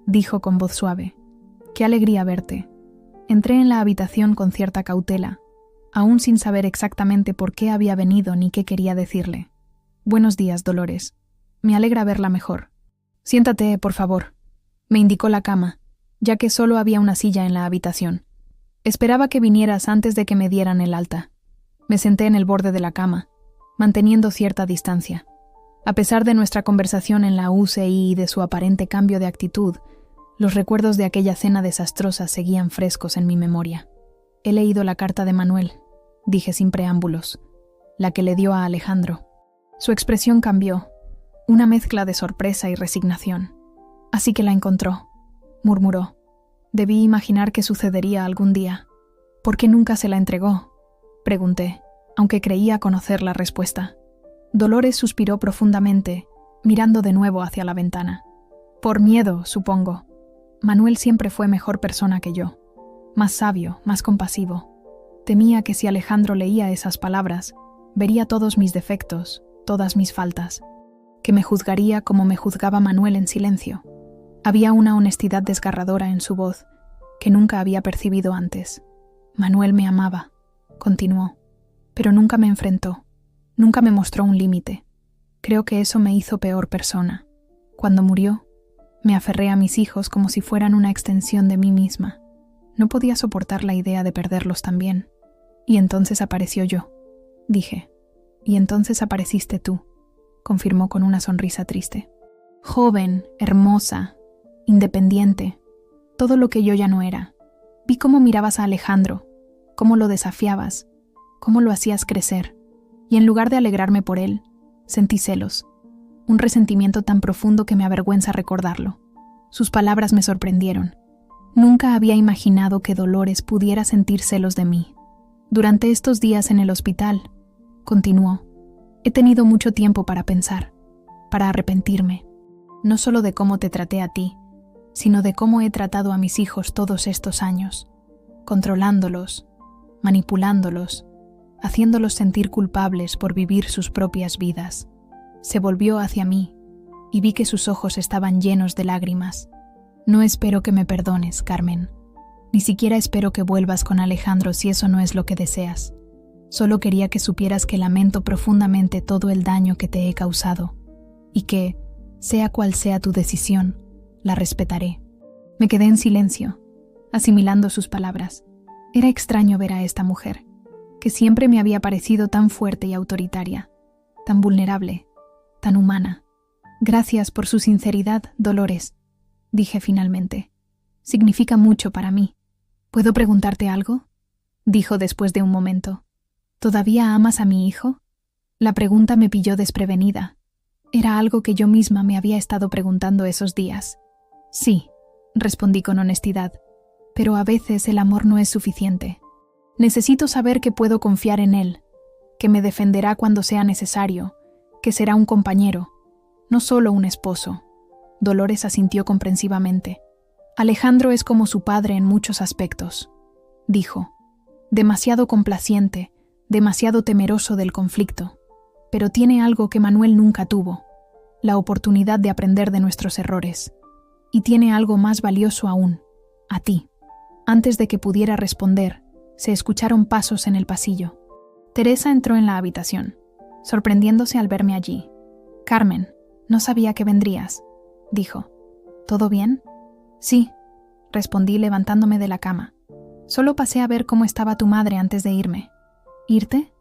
dijo con voz suave, «qué alegría verte». Entré en la habitación con cierta cautela, aún sin saber exactamente por qué había venido ni qué quería decirle. «Buenos días, Dolores. Me alegra verla mejor. Siéntate, por favor», me indicó la cama, ya que solo había una silla en la habitación. «Esperaba que vinieras antes de que me dieran el alta». Me senté en el borde de la cama, manteniendo cierta distancia. A pesar de nuestra conversación en la UCI y de su aparente cambio de actitud, los recuerdos de aquella cena desastrosa seguían frescos en mi memoria. «He leído la carta de Manuel», dije sin preámbulos, «la que le dio a Alejandro». Su expresión cambió, una mezcla de sorpresa y resignación. «Así que la encontró», murmuró. «Debí imaginar que sucedería algún día». «¿Por qué nunca se la entregó?», pregunté, aunque creía conocer la respuesta. Dolores suspiró profundamente, mirando de nuevo hacia la ventana. «Por miedo, supongo. Manuel siempre fue mejor persona que yo, más sabio, más compasivo. Temía que si Alejandro leía esas palabras, vería todos mis defectos, todas mis faltas, que me juzgaría como me juzgaba Manuel en silencio». Había una honestidad desgarradora en su voz que nunca había percibido antes. «Manuel me amaba», continuó, «pero nunca me enfrentó, nunca me mostró un límite. Creo que eso me hizo peor persona. Cuando murió, me aferré a mis hijos como si fueran una extensión de mí misma. No podía soportar la idea de perderlos también. Y entonces apareció yo», dije. «Y entonces apareciste tú», confirmó con una sonrisa triste. «Joven, hermosa, independiente, todo lo que yo ya no era. Vi cómo mirabas a Alejandro, cómo lo desafiabas, cómo lo hacías crecer, y en lugar de alegrarme por él, sentí celos, un resentimiento tan profundo que me avergüenza recordarlo». Sus palabras me sorprendieron. Nunca había imaginado que Dolores pudiera sentir celos de mí. «Durante estos días en el hospital», continuó, «he tenido mucho tiempo para pensar, para arrepentirme, no solo de cómo te traté a ti, sino de cómo he tratado a mis hijos todos estos años, controlándolos, manipulándolos, haciéndolos sentir culpables por vivir sus propias vidas. Se volvió hacia mí y vi que sus ojos estaban llenos de lágrimas. No espero que me perdones, Carmen. Ni siquiera espero que vuelvas con Alejandro si eso no es lo que deseas. Solo quería que supieras que lamento profundamente todo el daño que te he causado y que, sea cual sea tu decisión, la respetaré. Me quedé en silencio, asimilando sus palabras. Era extraño ver a esta mujer, que siempre me había parecido tan fuerte y autoritaria, tan vulnerable, tan humana. Gracias por su sinceridad, Dolores, dije finalmente. Significa mucho para mí. ¿Puedo preguntarte algo?, dijo después de un momento. ¿Todavía amas a mi hijo? La pregunta me pilló desprevenida. Era algo que yo misma me había estado preguntando esos días. Sí, respondí con honestidad, pero a veces el amor no es suficiente. Necesito saber que puedo confiar en él, que me defenderá cuando sea necesario, que será un compañero, no solo un esposo. Dolores asintió comprensivamente. Alejandro es como su padre en muchos aspectos, dijo. Demasiado complaciente, demasiado temeroso del conflicto, pero tiene algo que Manuel nunca tuvo, la oportunidad de aprender de nuestros errores. Y tiene algo más valioso aún, a ti. Antes de que pudiera responder, se escucharon pasos en el pasillo. Teresa entró en la habitación, sorprendiéndose al verme allí. «Carmen, no sabía que vendrías», dijo. «¿Todo bien?» «Sí», respondí levantándome de la cama. «Solo pasé a ver cómo estaba tu madre antes de irme». «¿Irte?»,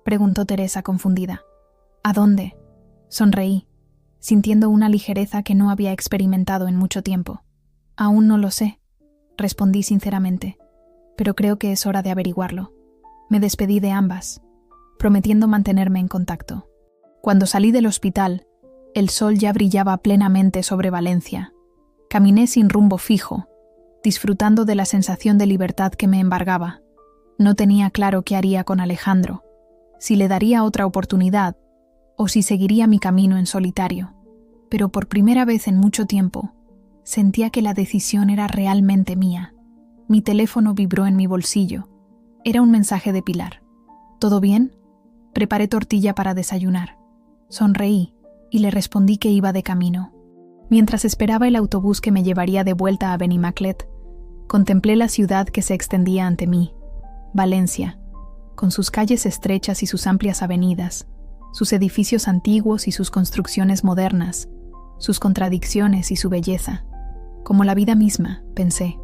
preguntó Teresa confundida. «¿A dónde?». Sonreí, sintiendo una ligereza que no había experimentado en mucho tiempo. «Aún no lo sé», respondí sinceramente, «pero creo que es hora de averiguarlo». Me despedí de ambas, prometiendo mantenerme en contacto. Cuando salí del hospital, el sol ya brillaba plenamente sobre Valencia. Caminé sin rumbo fijo, disfrutando de la sensación de libertad que me embargaba. No tenía claro qué haría con Alejandro, si le daría otra oportunidad o si seguiría mi camino en solitario. Pero por primera vez en mucho tiempo, sentía que la decisión era realmente mía. Mi teléfono vibró en mi bolsillo. Era un mensaje de Pilar. «¿Todo bien?». Preparé tortilla para desayunar. Sonreí y le respondí que iba de camino. Mientras esperaba el autobús que me llevaría de vuelta a Benimaclet, contemplé la ciudad que se extendía ante mí, Valencia, con sus calles estrechas y sus amplias avenidas, sus edificios antiguos y sus construcciones modernas, sus contradicciones y su belleza. Como la vida misma, pensé,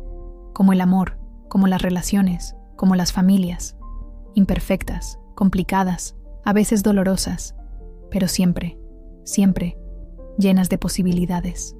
como el amor, como las relaciones, como las familias, imperfectas, complicadas, a veces dolorosas, pero siempre, siempre, llenas de posibilidades.